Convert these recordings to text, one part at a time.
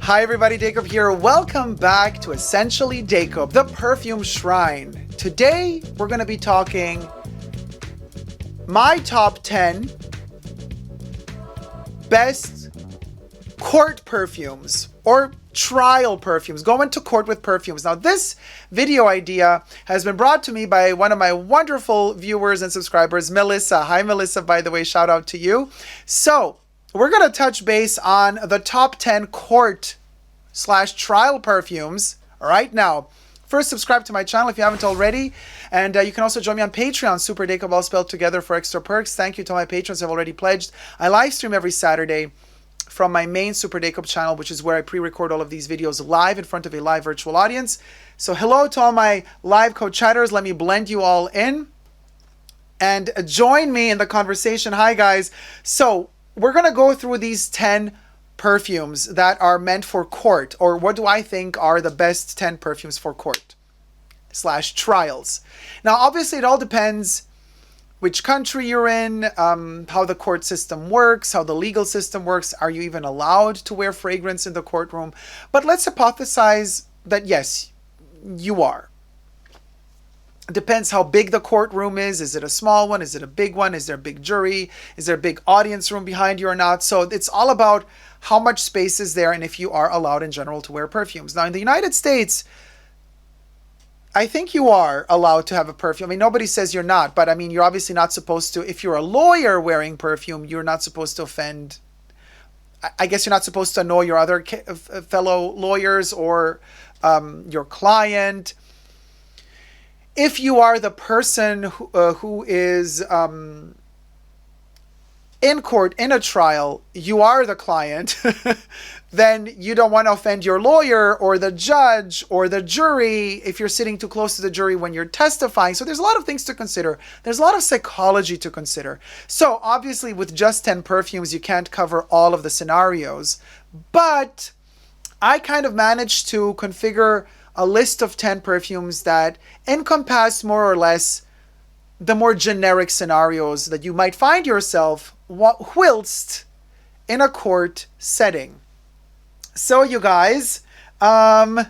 Hi everybody, Dacob here. Welcome back to Essentially Dacob, the perfume shrine. Today we're going to be talking my top 10 best court perfumes or trial perfumes. Going to court with perfumes. Now this video idea has been brought to me by one of my wonderful viewers and subscribers, Melissa. Hi Melissa, by the way, shout out to you. So we're going to touch base on the top 10 court/trial perfumes. All right, now, first subscribe to my channel if you haven't already. And you can also join me on Patreon, superdacob all spelled together, for extra perks. Thank you to my patrons who have already pledged. I live stream every Saturday from my main Super Dacob channel, which is where I pre-record all of these videos live in front of a live virtual audience. So hello to all my live co-chatters. Let me blend you all in and join me in the conversation. Hi guys. So we're going to go through these 10 perfumes that are meant for court, or what do I think are the best 10 perfumes for court/trials. Now, obviously, it all depends which country you're in, how the court system works, how the legal system works. Are you even allowed to wear fragrance in the courtroom? But let's hypothesize that yes, you are. It depends how big the courtroom is. Is it a small one? Is it a big one? Is there a big jury? Is there a big audience room behind you or not? So it's all about how much space is there and if you are allowed in general to wear perfumes. Now in the United States, I think you are allowed to have a perfume. I mean, nobody says you're not, but I mean, you're obviously not supposed to, if you're a lawyer wearing perfume, you're not supposed to offend, I guess you're not supposed to annoy your other fellow lawyers or your client. If you are the person who is in court, in a trial, you are the client, then you don't want to offend your lawyer or the judge or the jury if you're sitting too close to the jury when you're testifying. So there's a lot of things to consider. There's a lot of psychology to consider. So obviously with just 10 perfumes, you can't cover all of the scenarios. But I kind of managed to configure a list of 10 perfumes that encompass more or less the more generic scenarios that you might find yourself whilst in a court setting. So you guys, there's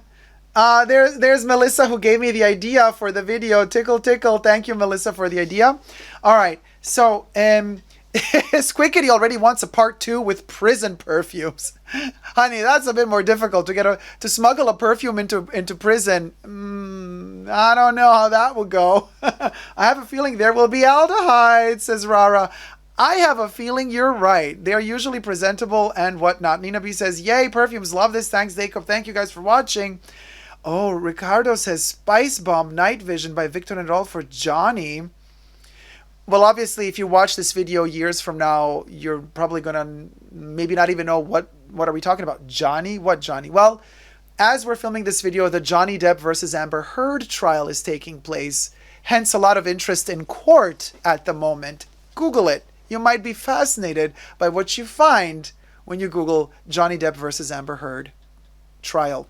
Melissa who gave me the idea for the video. Tickle, tickle. Thank you, Melissa, for the idea. All right. So, Squickety already wants a part 2 with prison perfumes. Honey, that's a bit more difficult to smuggle a perfume into prison. I don't know how that will go. I have a feeling there will be aldehyde, says Rara. I have a feeling you're right. They're usually presentable and whatnot. Nina B says, yay, perfumes. Love this. Thanks, Dacob. Thank you guys for watching. Oh, Ricardo says Spice Bomb Night Vision by Victor and Rolf for Johnny. Well, obviously, if you watch this video years from now, you're probably going to maybe not even know what are we talking about. Johnny? What Johnny? Well, as we're filming this video, the Johnny Depp versus Amber Heard trial is taking place. Hence, a lot of interest in court at the moment. Google it. You might be fascinated by what you find when you Google Johnny Depp versus Amber Heard trial.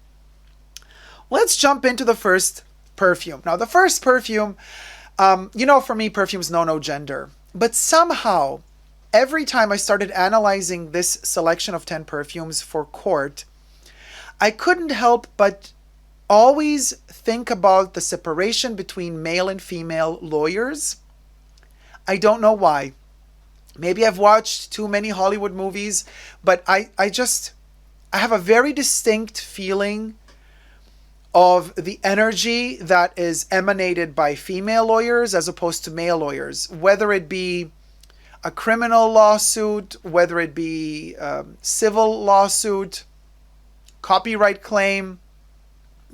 Let's jump into the first perfume. Now, the first perfume, for me, perfumes know no gender. But somehow, every time I started analyzing this selection of 10 perfumes for court, I couldn't help but always think about the separation between male and female lawyers. I don't know why. Maybe I've watched too many Hollywood movies, but I have a very distinct feeling of the energy that is emanated by female lawyers as opposed to male lawyers, whether it be a criminal lawsuit, whether it be civil lawsuit, copyright claim,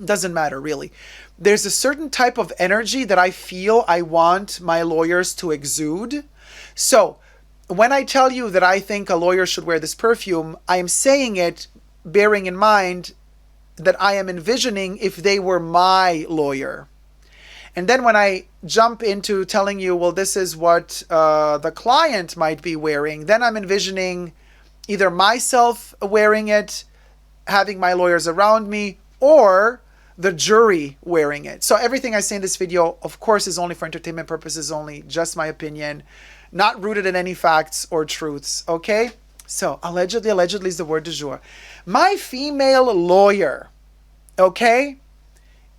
doesn't matter really. There's a certain type of energy that I feel I want my lawyers to exude. So when I tell you that I think a lawyer should wear this perfume, I am saying it bearing in mind that I am envisioning if they were my lawyer. And then when I jump into telling you, well, this is what the client might be wearing, then I'm envisioning either myself wearing it, having my lawyers around me, or the jury wearing it. So everything I say in this video, of course, is only for entertainment purposes only, just my opinion, not rooted in any facts or truths, okay? So, allegedly is the word du jour. My female lawyer, okay,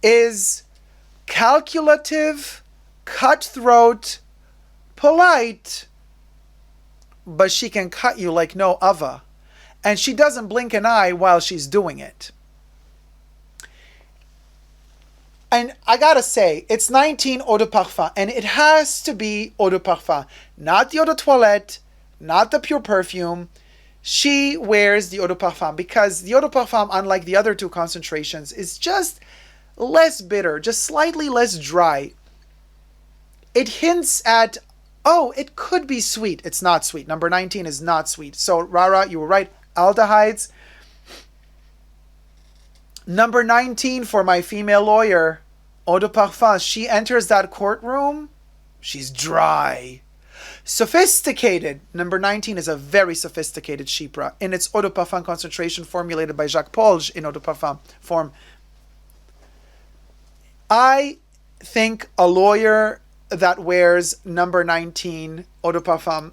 is calculative, cutthroat, polite, but she can cut you like no other. And she doesn't blink an eye while she's doing it. And I gotta say, it's 19 eau de parfum, and it has to be eau de parfum, not the eau de toilette, not the pure perfume. She wears the eau de parfum because the eau de parfum, unlike the other two concentrations, is just less bitter, just slightly less dry. It hints at, oh, it could be sweet. It's not sweet. Number 19 is not sweet. So, Rara, you were right. Aldehydes. Number 19 for my female lawyer, eau de parfum. She enters that courtroom. She's dry. Sophisticated. Number 19 is a very sophisticated chypre in its eau de parfum concentration formulated by Jacques Polge in eau de parfum form. I think a lawyer that wears number 19 eau de parfum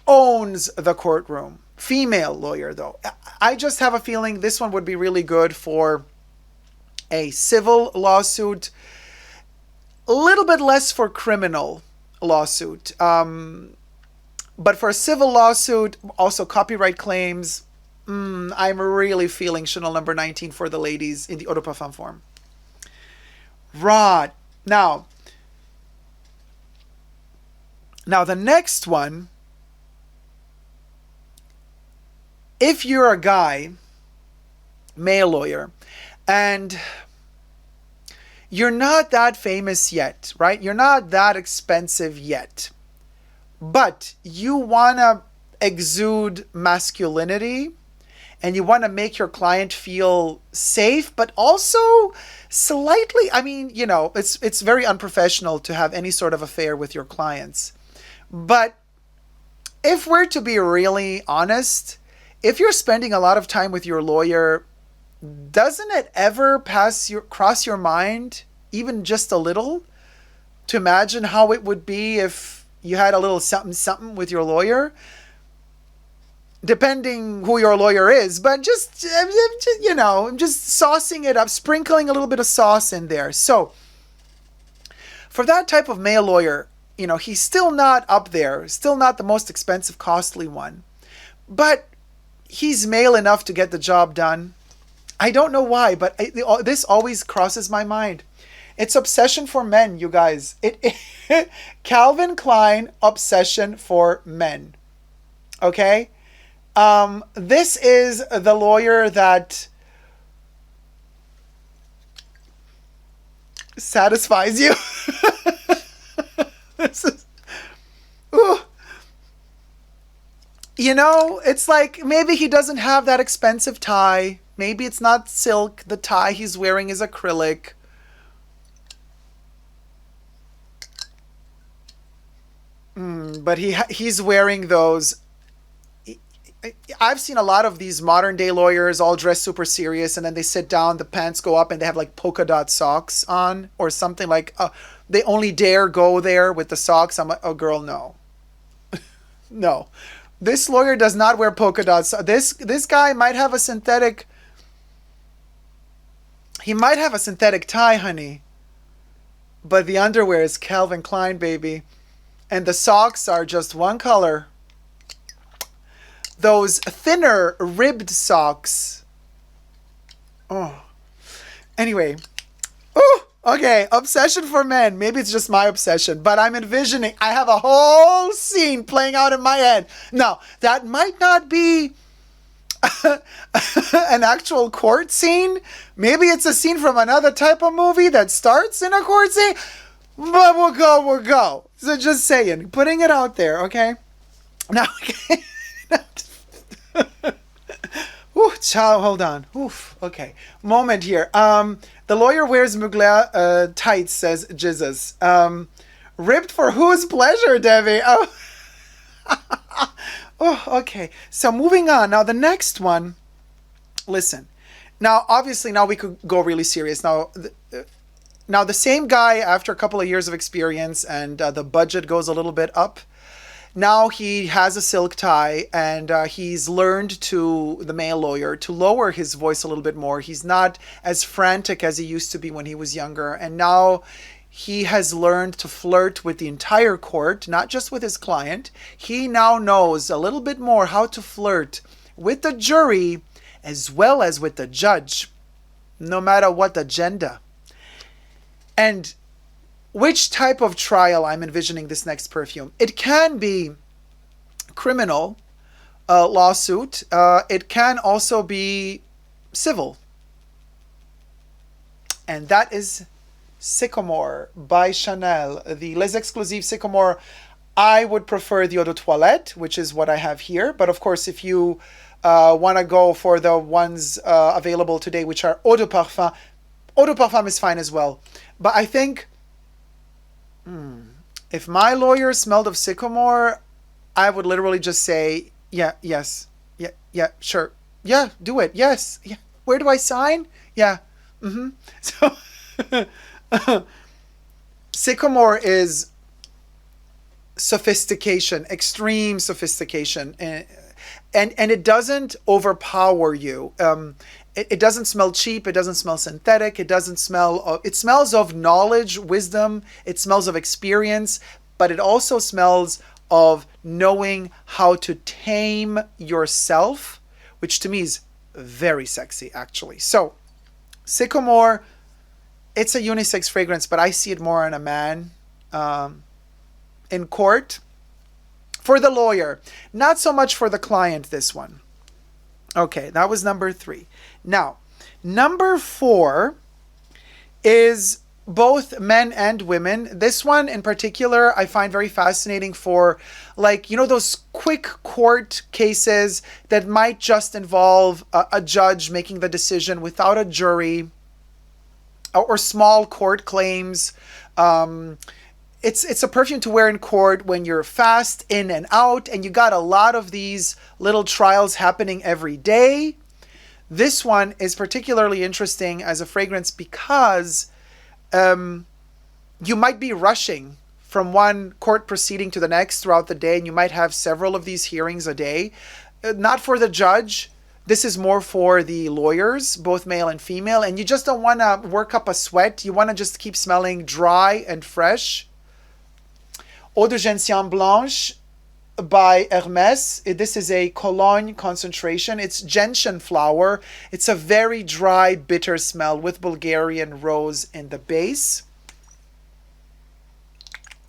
owns the courtroom. Female lawyer, though. I just have a feeling this one would be really good for a civil lawsuit, a little bit less for criminal lawsuit. But for a civil lawsuit, also copyright claims, I'm really feeling Chanel number 19 for the ladies in the eau de parfum form. Right. Now the next one, if you're a guy, male lawyer, and you're not that famous yet, right? You're not that expensive yet, but you want to exude masculinity and you want to make your client feel safe, but also slightly, I mean, you know, it's very unprofessional to have any sort of affair with your clients. But if we're to be really honest, if you're spending a lot of time with your lawyer, doesn't it ever cross your mind, even just a little, to imagine how it would be if you had a little something with your lawyer? Depending who your lawyer is, but just you know, just saucing it up, sprinkling a little bit of sauce in there. So for that type of male lawyer, you know, he's still not up there, still not the most expensive, costly one, but he's male enough to get the job done. I don't know why, but this always crosses my mind. It's Obsession for Men, you guys. Calvin Klein Obsession for Men. Okay? This is the lawyer that satisfies you. This is, ooh. You know, it's like maybe he doesn't have that expensive tie. Maybe it's not silk. The tie he's wearing is acrylic. But he's wearing those. I've seen a lot of these modern day lawyers all dressed super serious, and then they sit down, the pants go up, and they have like polka dot socks on or something, like they only dare go there with the socks. I'm like, oh girl, no. No. This lawyer does not wear polka dots. This guy might have a synthetic. He might have a synthetic tie, honey. But the underwear is Calvin Klein, baby. And the socks are just one color. Those thinner ribbed socks. Oh. Anyway. Oh, okay. Obsession for Men. Maybe it's just my obsession, but I'm envisioning. I have a whole scene playing out in my head. Now, that might not be an actual court scene. Maybe it's a scene from another type of movie that starts in a court scene. But we'll go. So just saying, putting it out there, okay? Now, okay. Ooh, child, hold on. Oof, okay. Moment here. The lawyer wears Mugler tights, says Jesus. Ripped for whose pleasure, Debbie? Oh. Oh, okay. So moving on. Now the next one. Listen. Now, obviously, now we could go really serious. Now the same guy, after a couple of years of experience and the budget goes a little bit up, Now he has a silk tie, and he's learned to, the male lawyer, to lower his voice a little bit more. He's not as frantic as he used to be when he was younger. And now he has learned to flirt with the entire court, not just with his client. He now knows a little bit more how to flirt with the jury as well as with the judge, no matter what agenda. And which type of trial I'm envisioning this next perfume? It can be criminal lawsuit. It can also be civil. And that is Sycamore by Chanel, the Les Exclusives Sycamore. I would prefer the Eau de Toilette, which is what I have here. But of course, if you want to go for the ones available today, which are Eau de Parfum is fine as well. But I think if my lawyer smelled of Sycamore, I would literally just say, yeah, yes, yeah, sure. Yeah, do it. Yes. Yeah. Where do I sign? Yeah. So Sycamore is sophistication, extreme sophistication, and it doesn't overpower you. It doesn't smell cheap. It doesn't smell synthetic. It doesn't smell. It smells of knowledge, wisdom. It smells of experience, but it also smells of knowing how to tame yourself, which to me is very sexy, actually. So, Sycamore, it's a unisex fragrance, but I see it more on a man in court. For the lawyer, not so much for the client, this one. Okay, that was number 3. Now, number 4 is both men and women. This one in particular, I find very fascinating for, like, you know, those quick court cases that might just involve a judge making the decision without a jury, or small court claims. It's a perfume to wear in court when you're fast in and out, and you got a lot of these little trials happening every day. This one is particularly interesting as a fragrance because you might be rushing from one court proceeding to the next throughout the day, and you might have several of these hearings a day. Not for the judge. This is more for the lawyers, both male and female, and you just don't want to work up a sweat. You want to just keep smelling dry and fresh. Eau de Gentian Blanche by Hermès. This is a cologne concentration. It's gentian flower. It's a very dry, bitter smell with Bulgarian rose in the base.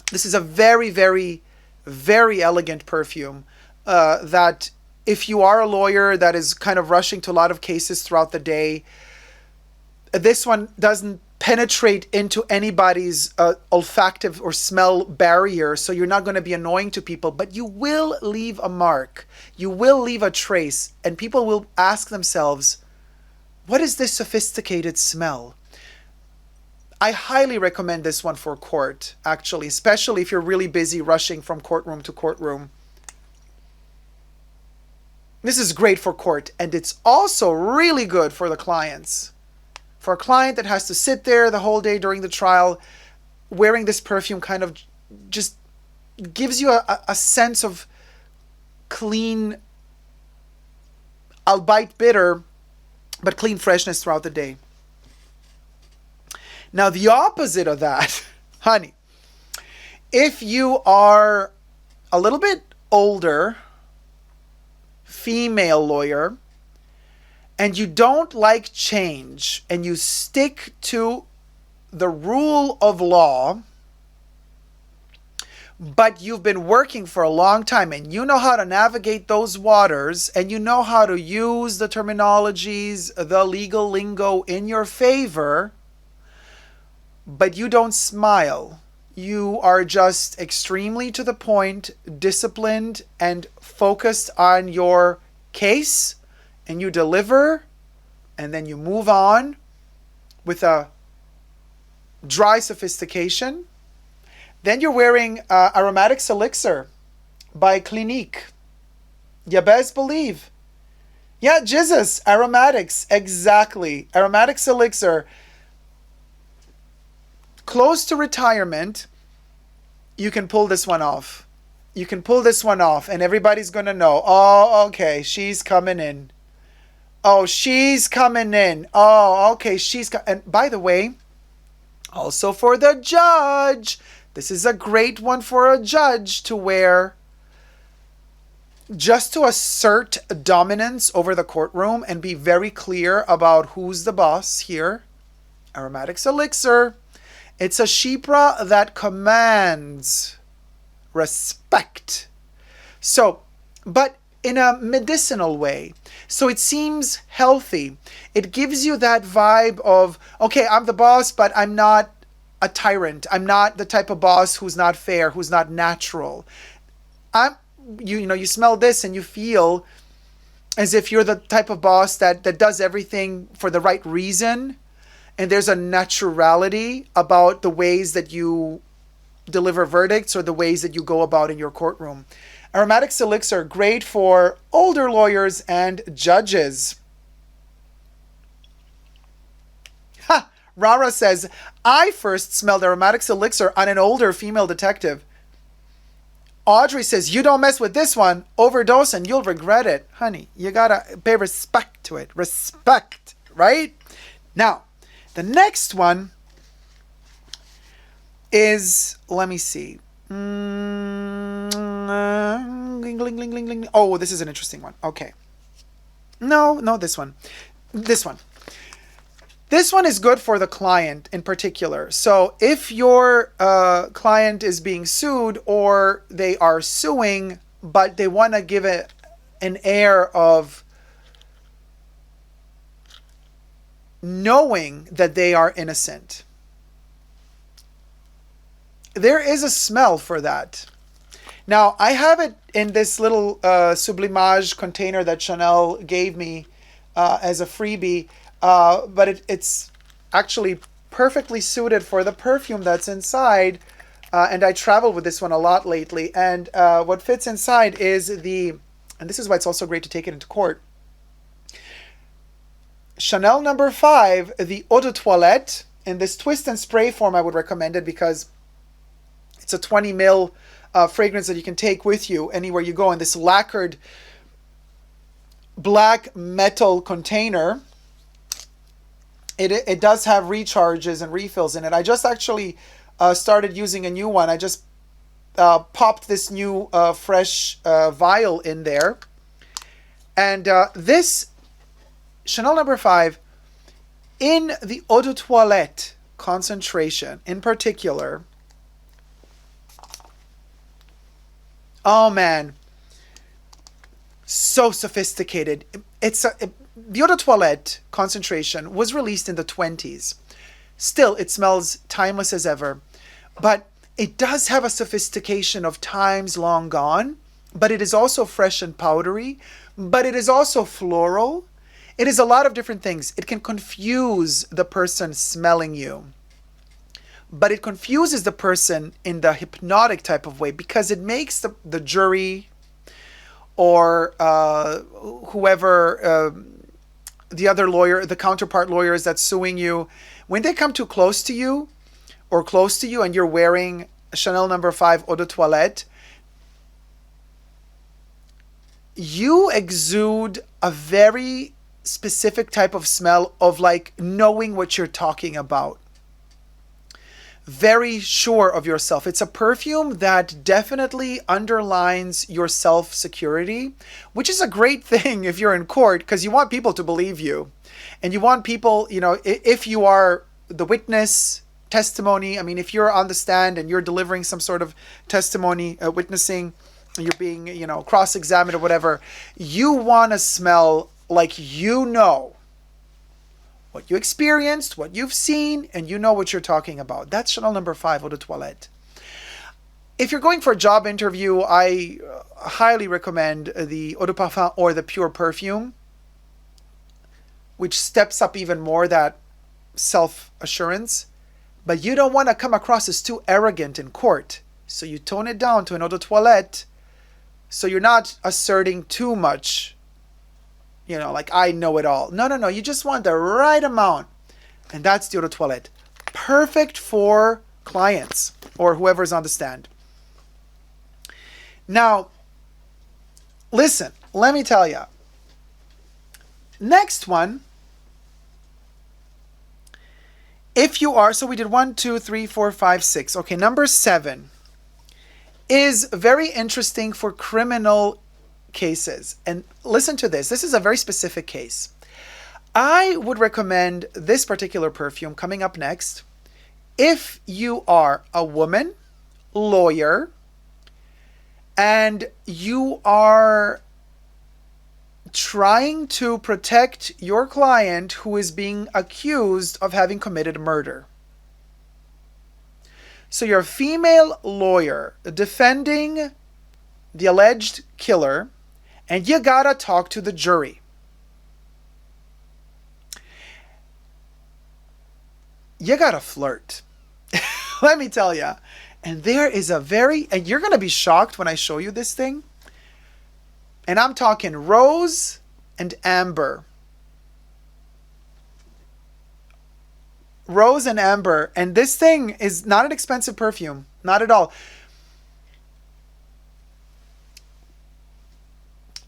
This is a very, very, very elegant perfume that if you are a lawyer that is kind of rushing to a lot of cases throughout the day, this one doesn't penetrate into anybody's olfactive or smell barrier, so you're not going to be annoying to people, but you will leave a mark. You will leave a trace, and people will ask themselves, what is this sophisticated smell? I highly recommend this one for court, actually, especially if you're really busy rushing from courtroom to courtroom. This is great for court, and it's also really good for the clients. For a client that has to sit there the whole day during the trial, wearing this perfume kind of just gives you a sense of clean, albeit bitter, but clean freshness throughout the day. Now, the opposite of that, honey, if you are a little bit older, female lawyer, and you don't like change, and you stick to the rule of law, but you've been working for a long time, and you know how to navigate those waters, and you know how to use the terminologies, the legal lingo in your favor, but you don't smile. You are just extremely to the point, disciplined, and focused on your case, and you deliver, and then you move on with a dry sophistication. Then you're wearing Aromatics Elixir by Clinique. You best believe. Yeah, Jesus, Aromatics, exactly. Aromatics Elixir. Close to retirement, you can pull this one off. you can pull this one off and everybody's going to know, oh, okay, she's coming in. Oh, she's coming in. Oh, okay, and by the way, also for the judge, this is a great one for a judge to wear just to assert dominance over the courtroom and be very clear about who's the boss here. Aromatics Elixir. It's a Shipra that commands respect. So, but in a medicinal way. So it seems healthy. It gives you that vibe of, okay, I'm the boss, but I'm not a tyrant. I'm not the type of boss who's not fair, who's not natural. You smell this and you feel as if you're the type of boss that does everything for the right reason. And there's a naturality about the ways that you deliver verdicts or the ways that you go about in your courtroom. Aromatics Elixir, great for older lawyers and judges. Ha! Rara says, I first smelled Aromatics Elixir on an older female detective. Audrey says, you don't mess with this one, overdose and you'll regret it. Honey, you gotta pay respect to it. Respect, right? Now, the next one is, let me see. Oh, this is an interesting one. Okay. No, this one. This one. This one is good for the client in particular. So if your client is being sued or they are suing, but they want to give it an air of knowing that they are innocent, there is a smell for that. Now, I have it in this little sublimage container that Chanel gave me as a freebie, but it's actually perfectly suited for the perfume that's inside, and I travel with this one a lot lately. And what fits inside is and this is why it's also great to take it into court, Chanel No. 5, the Eau de Toilette. In this twist and spray form, I would recommend it because it's a 20 ml fragrance that you can take with you anywhere you go in this lacquered black metal container. It does have recharges and refills in it. I just actually started using a new one. I just popped this new fresh vial in there. And this Chanel No. 5 in the Eau de Toilette concentration in particular. Oh man, so sophisticated. The Eau de Toilette concentration was released in the 20s. Still, it smells timeless as ever. But it does have a sophistication of times long gone. But it is also fresh and powdery. But it is also floral. It is a lot of different things. It can confuse the person smelling you. But it confuses the person in the hypnotic type of way because it makes the jury or whoever, the other lawyer, the counterpart lawyers that's suing you, when they come too close to you or close to you and you're wearing Chanel No. 5 Eau de Toilette, you exude a very specific type of smell of like knowing what you're talking about. Very sure of yourself. It's a perfume that definitely underlines your self-security, which is a great thing if you're in court because you want people to believe you. And you want people, if you are the witness, testimony, I mean, if you're on the stand and you're delivering some sort of testimony, witnessing, you're being, cross-examined or whatever, you want to smell like what you experienced, what you've seen, and you know what you're talking about. That's Chanel No. 5 Eau de Toilette. If you're going for a job interview, I highly recommend the Eau de Parfum or the Pure Perfume, which steps up even more that self-assurance. But you don't want to come across as too arrogant in court. So you tone it down to an Eau de Toilette so you're not asserting too much. Like I know it all. No. You just want the right amount. And that's the Eau de Toilette. Perfect for clients or whoever's on the stand. Now, listen, let me tell you. Next one, if you are, so we did 1, 2, 3, 4, 5, 6. Okay, number 7 is very interesting for criminal cases. And listen to this. This is a very specific case. I would recommend this particular perfume coming up next if you are a woman, lawyer, and you are trying to protect your client who is being accused of having committed murder. So you're a female lawyer defending the alleged killer, and you gotta talk to the jury. You gotta flirt. Let me tell you. And there is a very, and you're gonna be shocked when I show you this thing. And I'm talking rose and amber. Rose and amber. And this thing is not an expensive perfume. Not at all.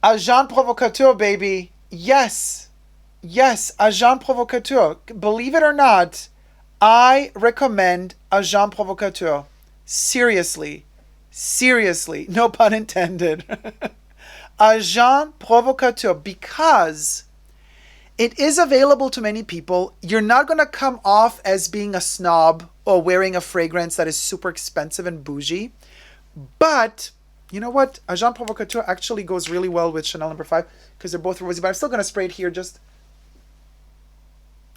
Agent Provocateur, baby. Yes. Yes, Agent Provocateur. Believe it or not, I recommend Agent Provocateur. Seriously. Seriously. No pun intended. Agent Provocateur, because it is available to many people. You're not going to come off as being a snob or wearing a fragrance that is super expensive and bougie. But you know what? Agent Provocateur actually goes really well with Chanel No. 5 because they're both rosy. But I'm still going to spray it here just...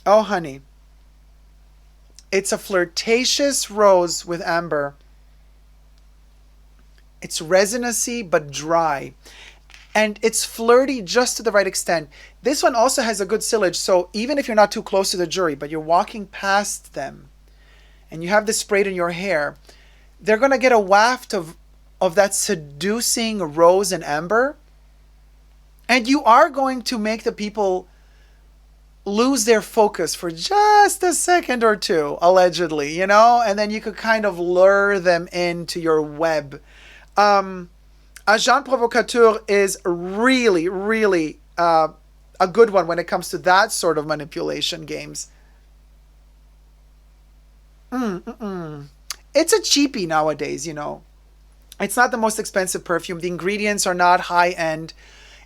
Oh, honey. It's a flirtatious rose with amber. It's resinousy but dry. And it's flirty just to the right extent. This one also has a good sillage. So even if you're not too close to the jury, but you're walking past them and you have this sprayed in your hair, they're going to get a waft of that seducing rose and amber. And you are going to make the people lose their focus for just a second or two, allegedly, you know? And then you could kind of lure them into your web. Agent Provocateur is really, really a good one when it comes to that sort of manipulation games. It's a cheapie nowadays, you know. It's not the most expensive perfume. The ingredients are not high end.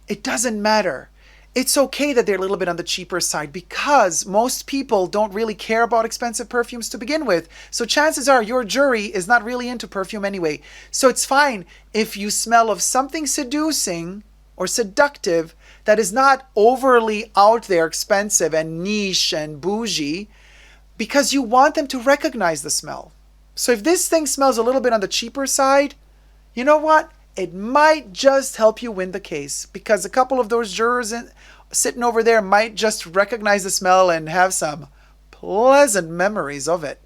It doesn't matter. It's okay that they're a little bit on the cheaper side because most people don't really care about expensive perfumes to begin with. So chances are your jury is not really into perfume anyway. So it's fine if you smell of something seducing or seductive that is not overly out there expensive and niche and bougie because you want them to recognize the smell. So if this thing smells a little bit on the cheaper side, you know what? It might just help you win the case because a couple of those jurors sitting over there might just recognize the smell and have some pleasant memories of it.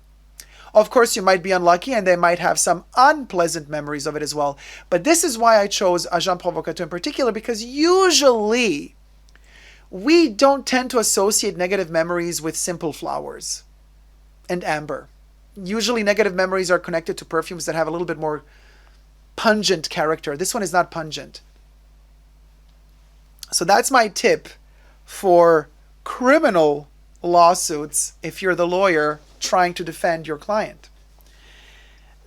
Of course, you might be unlucky and they might have some unpleasant memories of it as well. But this is why I chose Agent Provocateur in particular, because usually we don't tend to associate negative memories with simple flowers and amber. Usually negative memories are connected to perfumes that have a little bit more pungent character. This one is not pungent. So that's my tip for criminal lawsuits if you're the lawyer trying to defend your client.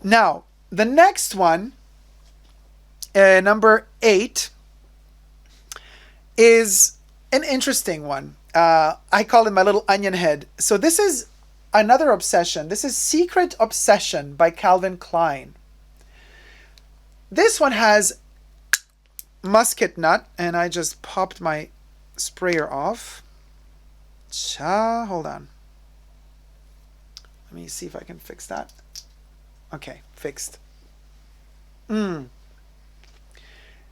Now, the next one, number 8, is an interesting one. I call it my little onion head. So this is another obsession. This is Secret Obsession by Calvin Klein. This one has musket nut, and I just popped my sprayer off. Hold on. Let me see if I can fix that. Okay, fixed.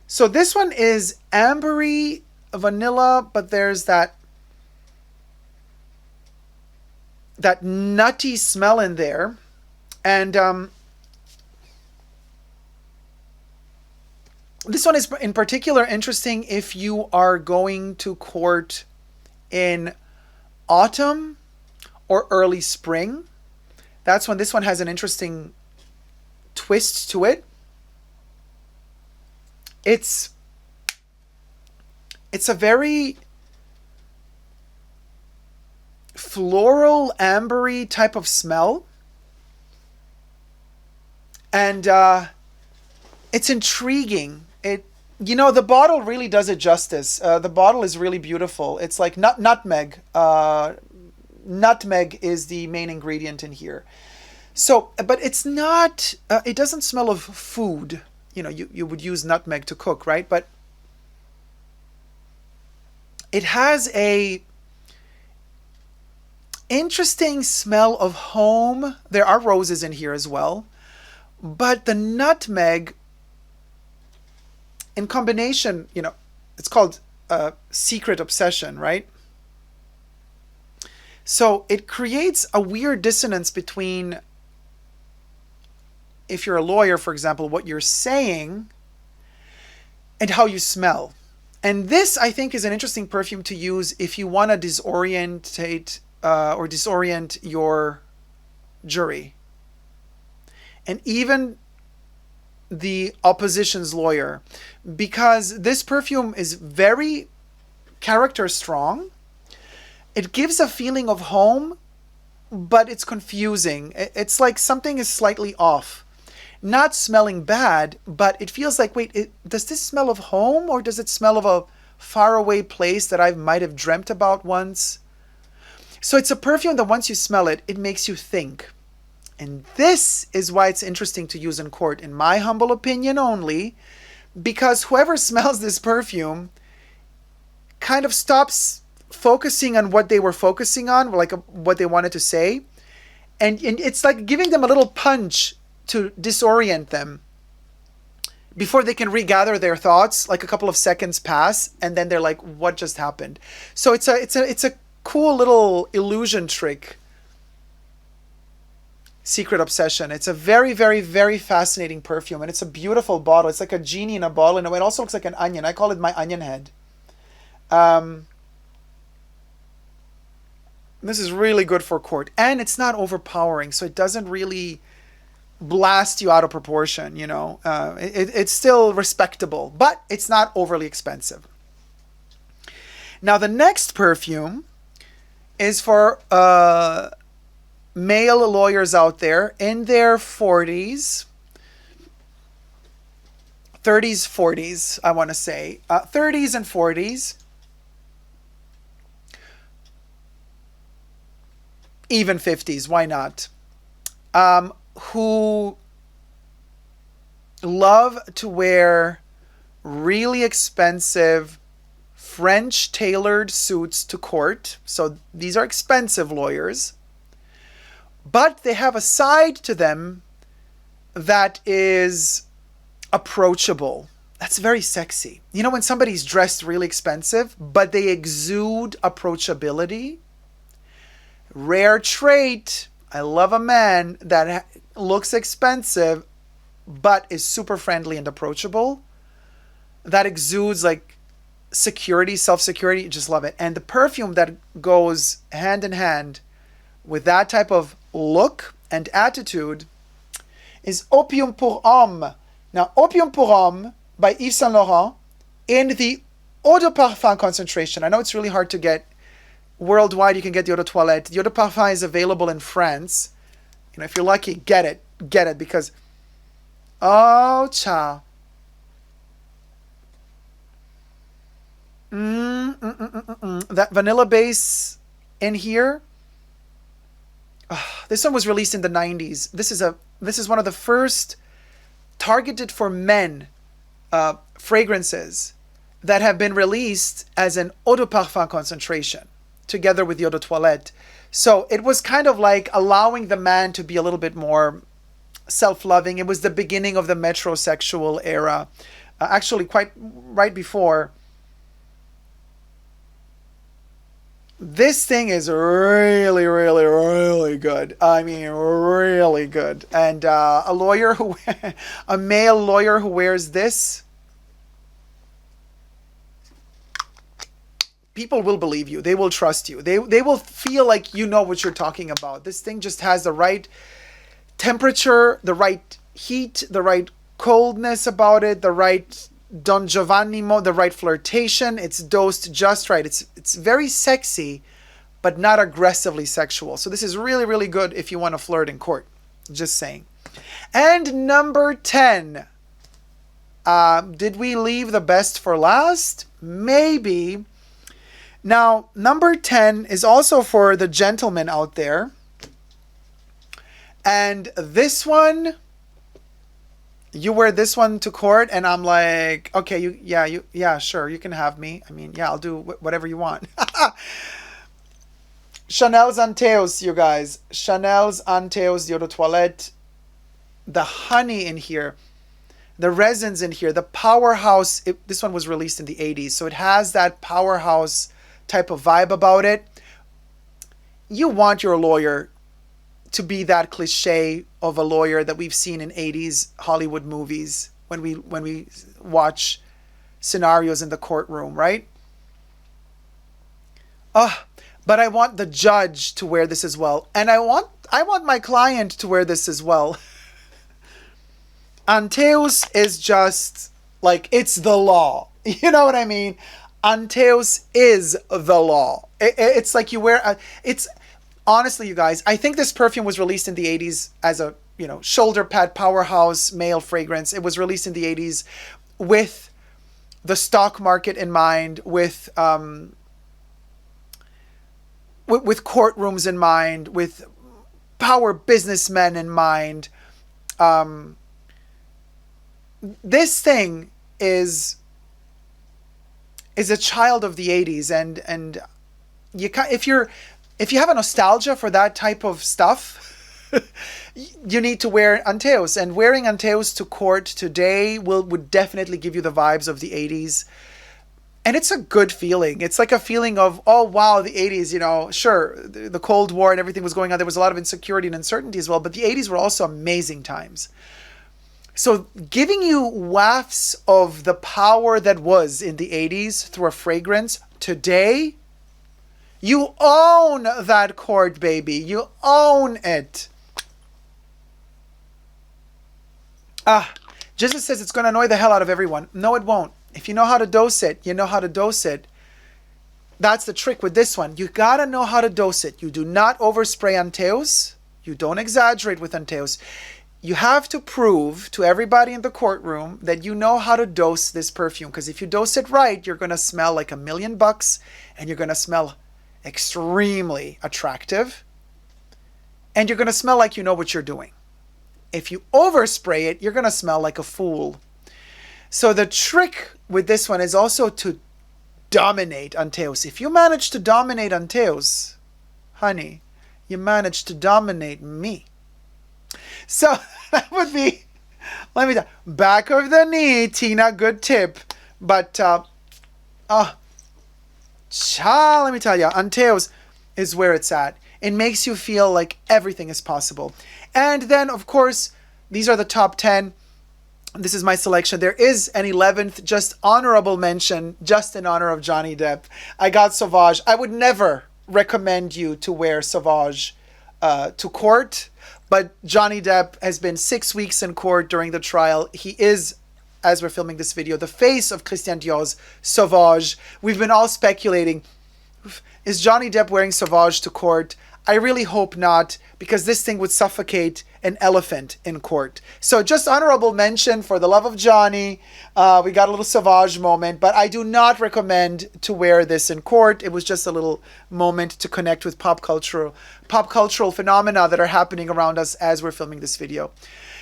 So this one is ambery vanilla, but there's that nutty smell in there. And this one is in particular interesting if you are going to court in autumn or early spring. That's when this one has an interesting twist to it. It's a very floral, ambery type of smell. And it's intriguing. The bottle really does it justice. The bottle is really beautiful. It's like nutmeg. Nutmeg is the main ingredient in here. So, but it's not, it doesn't smell of food. You would use nutmeg to cook, right? But it has a interesting smell of home. There are roses in here as well. But the nutmeg, in combination, it's called secret obsession, right? So it creates a weird dissonance between, if you're a lawyer, for example, what you're saying and how you smell. And this, I think, is an interesting perfume to use if you want to disorient your jury. And even the opposition's lawyer. Because this perfume is very character strong. It gives a feeling of home, but it's confusing. It's like something is slightly off. Not smelling bad, but it feels like, wait, does this smell of home, or does it smell of a faraway place that I might have dreamt about once? So it's a perfume that once you smell it, it makes you think. And this is why it's interesting to use in court, in my humble opinion only, because whoever smells this perfume kind of stops focusing on what they were focusing on, like what they wanted to say. And it's like giving them a little punch to disorient them before they can regather their thoughts. Like a couple of seconds pass, and then they're like, what just happened? So it's a cool little illusion trick. Secret Obsession. It's a very, very, very fascinating perfume, and it's a beautiful bottle. It's like a genie in a bottle, and it also looks like an onion. I call it my onion head. This is really good for court, and it's not overpowering, so it doesn't really blast you out of proportion. It's still respectable, but it's not overly expensive. Now the next perfume is for male lawyers out there in their 40s, 30s, 40s, I want to say, 30s and 40s, even 50s, why not? Who love to wear really expensive French tailored suits to court. So these are expensive lawyers. But they have a side to them that is approachable. That's very sexy. When somebody's dressed really expensive, but they exude approachability. Rare trait. I love a man that looks expensive, but is super friendly and approachable. That exudes like security, self-security. Just love it. And the perfume that goes hand in hand with that type of look and attitude is Opium pour Homme. Now, Opium pour Homme by Yves Saint Laurent in the eau de parfum concentration. I know it's really hard to get worldwide. You can get the eau de toilette. The eau de parfum is available in France. If you're lucky, get it because oh cha. That vanilla base in here. This one was released in the 90s. This is one of the first targeted for men fragrances that have been released as an eau de parfum concentration together with the eau de toilette. So it was kind of like allowing the man to be a little bit more self-loving. It was the beginning of the metrosexual era. Actually, quite right before. This thing is really, really, really good. I mean, really good. And a male lawyer who wears this, people will believe you. They will trust you. They will feel like you know what you're talking about. This thing just has the right temperature, the right heat, the right coldness about it, the right Don Giovanni the right flirtation. It's dosed just right. It's very sexy, but not aggressively sexual. So this is really, really good if you want to flirt in court. Just saying. And number 10. Did we leave the best for last? Maybe. Now, number 10 is also for the gentlemen out there. And this one, you wear this one to court, and I'm like, okay, yeah, sure, you can have me. I mean, yeah, I'll do whatever you want. Chanel's Anteos, you guys. Chanel's Anteos Eau de Toilette. The honey in here, the resins in here, the Powerhouse. This one was released in the 80s, so it has that Powerhouse type of vibe about it. You want your lawyer to be that cliche of a lawyer that we've seen in 80s Hollywood movies when we watch scenarios in the courtroom, right? But I want the judge to wear this as well. And I want my client to wear this as well. Anteos is just like, it's the law. You know what I mean? Anteos is the law. It's like you wear it's honestly, you guys, I think this perfume was released in the 80s as a, shoulder pad Powerhouse male fragrance. It was released in the 80s with the stock market in mind, with courtrooms in mind, with power businessmen in mind. This thing is a child of the 80s, and if you have a nostalgia for that type of stuff, you need to wear Anteos. And wearing Anteos to court today would definitely give you the vibes of the 80s. And it's a good feeling. It's like a feeling of, oh, wow, the 80s, sure, the Cold War and everything was going on. There was a lot of insecurity and uncertainty as well. But the 80s were also amazing times. So giving you wafts of the power that was in the 80s through a fragrance today, you own that court, baby. You own it. Jesus says it's going to annoy the hell out of everyone. No, it won't. If you know how to dose it, you know how to dose it. That's the trick with this one. You got to know how to dose it. You do not overspray Anteos. You don't exaggerate with Anteos. You have to prove to everybody in the courtroom that you know how to dose this perfume. Because if you dose it right, you're going to smell like $1 million and you're going to smell extremely attractive. And you're going to smell like you know what you're doing. If you overspray it, you're going to smell like a fool. So the trick with this one is also to dominate Anteos. If you manage to dominate Anteos, honey, you manage to dominate me. So that would be, let me tell you, back of the knee, Tina, good tip. But, let me tell you, Anteos is where it's at. It makes you feel like everything is possible. And then, of course, these are the top 10. This is my selection. There is an 11th, just honorable mention, just in honor of Johnny Depp. I got Sauvage. I would never recommend you to wear Sauvage to court. But Johnny Depp has been 6 weeks in court during the trial. He is, as we're filming this video, the face of Christian Dior's Sauvage. We've been all speculating, is Johnny Depp wearing Sauvage to court? I really hope not, because this thing would suffocate an elephant in court. So just honorable mention for the love of Johnny. We got a little Sauvage moment, but I do not recommend to wear this in court. It was just a little moment to connect with pop cultural phenomena that are happening around us as we're filming this video.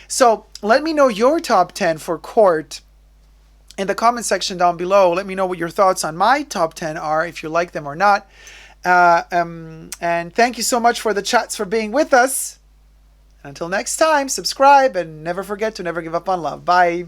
So let me know your top 10 for court in the comment section down below. Let me know what your thoughts on my top 10 are, if you like them or not. And thank you so much for the chats for being with us. Until next time, subscribe and never forget to never give up on love. Bye.